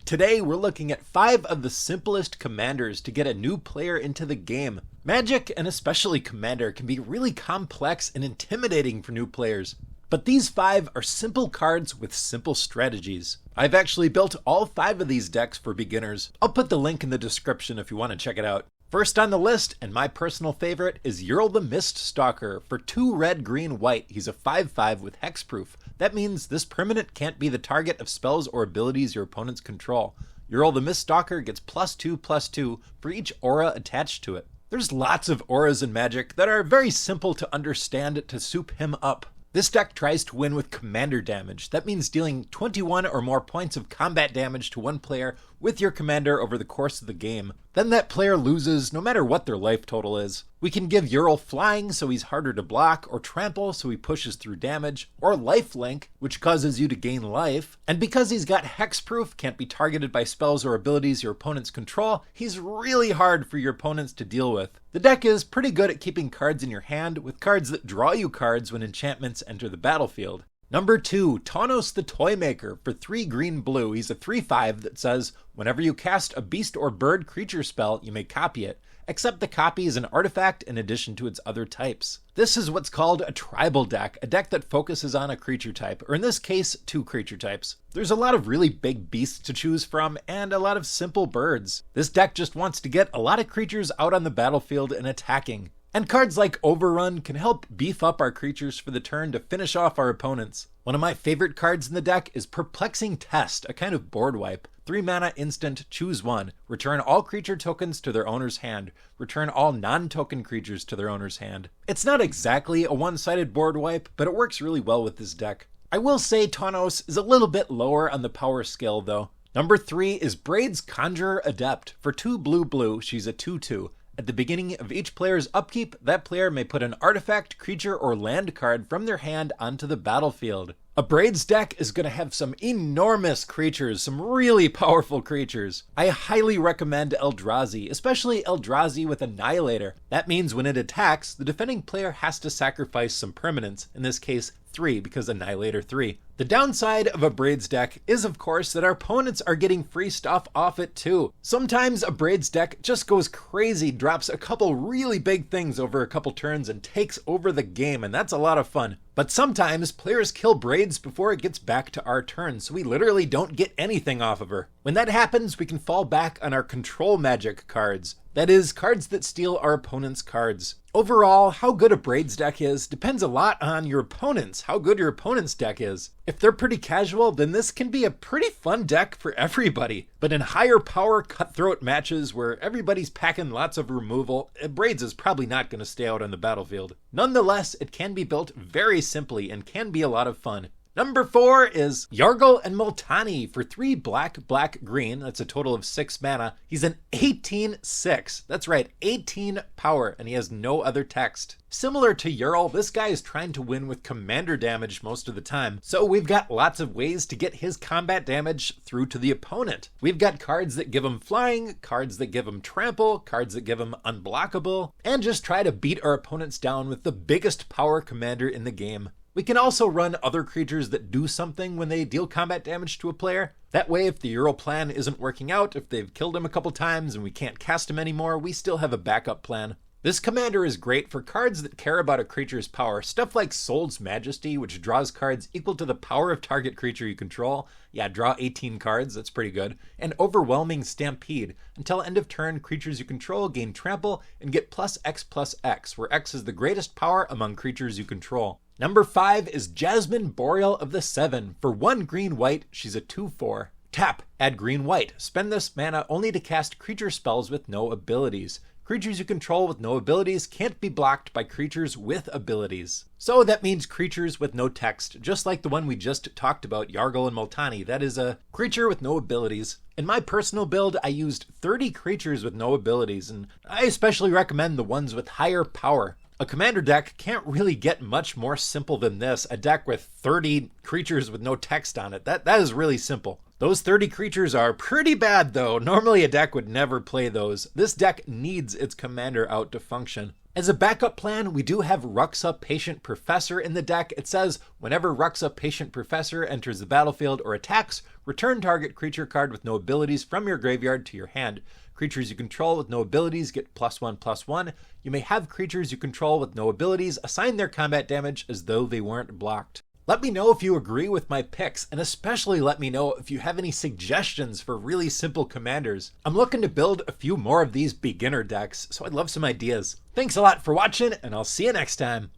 Today we're looking at 5 of the simplest commanders to get a new player into the game. Magic, and especially Commander, can be really complex and intimidating for new players. But these 5 are simple cards with simple strategies. I've actually built all 5 of these decks for beginners. I'll put the link in the description if you want to check it out. First on the list, and my personal favorite, is Uril the Miststalker. For 2 red, green, white, he's a 5/5 with hexproof. That means this permanent can't be the target of spells or abilities your opponents control. Uril the Miststalker gets +2/+2 for each aura attached to it. There's lots of auras in Magic that are very simple to understand to soup him up. This deck tries to win with commander damage. That means dealing 21 or more points of combat damage to one player with your commander over the course of the game. Then that player loses no matter what their life total is. We can give Uril flying so he's harder to block, or trample so he pushes through damage, or lifelink, which causes you to gain life. And because he's got hexproof, can't be targeted by spells or abilities your opponents control, he's really hard for your opponents to deal with. The deck is pretty good at keeping cards in your hand, with cards that draw you cards when enchantments enter the battlefield. Number 2, Tonos the Toymaker. For 3 green blue, he's a 3/5 that says, whenever you cast a beast or bird creature spell, you may copy it, except the copy is an artifact in addition to its other types. This is what's called a tribal deck, a deck that focuses on a creature type, or in this case, 2 creature types. There's a lot of really big beasts to choose from, and a lot of simple birds. This deck just wants to get a lot of creatures out on the battlefield and attacking. And cards like Overrun can help beef up our creatures for the turn to finish off our opponents. One of my favorite cards in the deck is Perplexing Test, a kind of board wipe. 3 mana instant, choose 1. Return all creature tokens to their owner's hand. Return all non-token creatures to their owner's hand. It's not exactly a one-sided board wipe, but it works really well with this deck. I will say Tonos is a little bit lower on the power scale though. Number 3 is Braids Conjurer Adept. For 2 blue, she's a 2/2. At the beginning of each player's upkeep, that player may put an artifact, creature, or land card from their hand onto the battlefield. A Braids deck is going to have some enormous creatures, some really powerful creatures. I highly recommend Eldrazi, especially Eldrazi with Annihilator. That means when it attacks, the defending player has to sacrifice some permanents, in this case 3 because Annihilator 3. The downside of a Braids deck is of course that our opponents are getting free stuff off it too. Sometimes a Braids deck just goes crazy, drops a couple really big things over a couple turns and takes over the game, and that's a lot of fun. But sometimes players kill Braids before it gets back to our turn, so we literally don't get anything off of her. When that happens, we can fall back on our control magic cards. That is, cards that steal our opponent's cards. Overall, how good a Braids deck is depends a lot on your opponents, how good your opponent's deck is. If they're pretty casual, then this can be a pretty fun deck for everybody. But in higher power cutthroat matches where everybody's packing lots of removal, Braids is probably not going to stay out on the battlefield. Nonetheless, it can be built very simply and can be a lot of fun. Number 4 is Jargo and Molani. For 3 black, green, that's a total of 6 mana. He's an 18/6. That's right, 18 power, and he has no other text. Similar to Uril, this guy is trying to win with commander damage most of the time, so we've got lots of ways to get his combat damage through to the opponent. We've got cards that give him flying, cards that give him trample, cards that give him unblockable, and just try to beat our opponents down with the biggest power commander in the game. We can also run other creatures that do something when they deal combat damage to a player. That way, if the Uril plan isn't working out, if they've killed him a couple times and we can't cast him anymore, we still have a backup plan. This commander is great for cards that care about a creature's power. Stuff like Soul's Majesty, which draws cards equal to the power of target creature you control. Yeah, draw 18 cards, that's pretty good. And Overwhelming Stampede. Until end of turn, creatures you control gain trample and get +X/+X, where X is the greatest power among creatures you control. Number 5 is Jasmine, Boreal of the 7. For 1 green white, she's a 2/4. Tap, add green white. Spend this mana only to cast creature spells with no abilities. Creatures you control with no abilities can't be blocked by creatures with abilities. So that means creatures with no text, just like the one we just talked about, Jargo and Molani. That is a creature with no abilities. In my personal build, I used 30 creatures with no abilities, and I especially recommend the ones with higher power. A commander deck can't really get much more simple than this, a deck with 30 creatures with no text on it. That is really simple. Those 30 creatures are pretty bad though. Normally a deck would never play those. This deck needs its commander out to function. As a backup plan, we do have Ruxa Patient Professor in the deck. It says, whenever Ruxa Patient Professor enters the battlefield or attacks, return target creature card with no abilities from your graveyard to your hand. Creatures you control with no abilities get +1/+1. You may have creatures you control with no abilities assign their combat damage as though they weren't blocked. Let me know if you agree with my picks, and especially let me know if you have any suggestions for really simple commanders. I'm looking to build a few more of these beginner decks, so I'd love some ideas. Thanks a lot for watching, and I'll see you next time.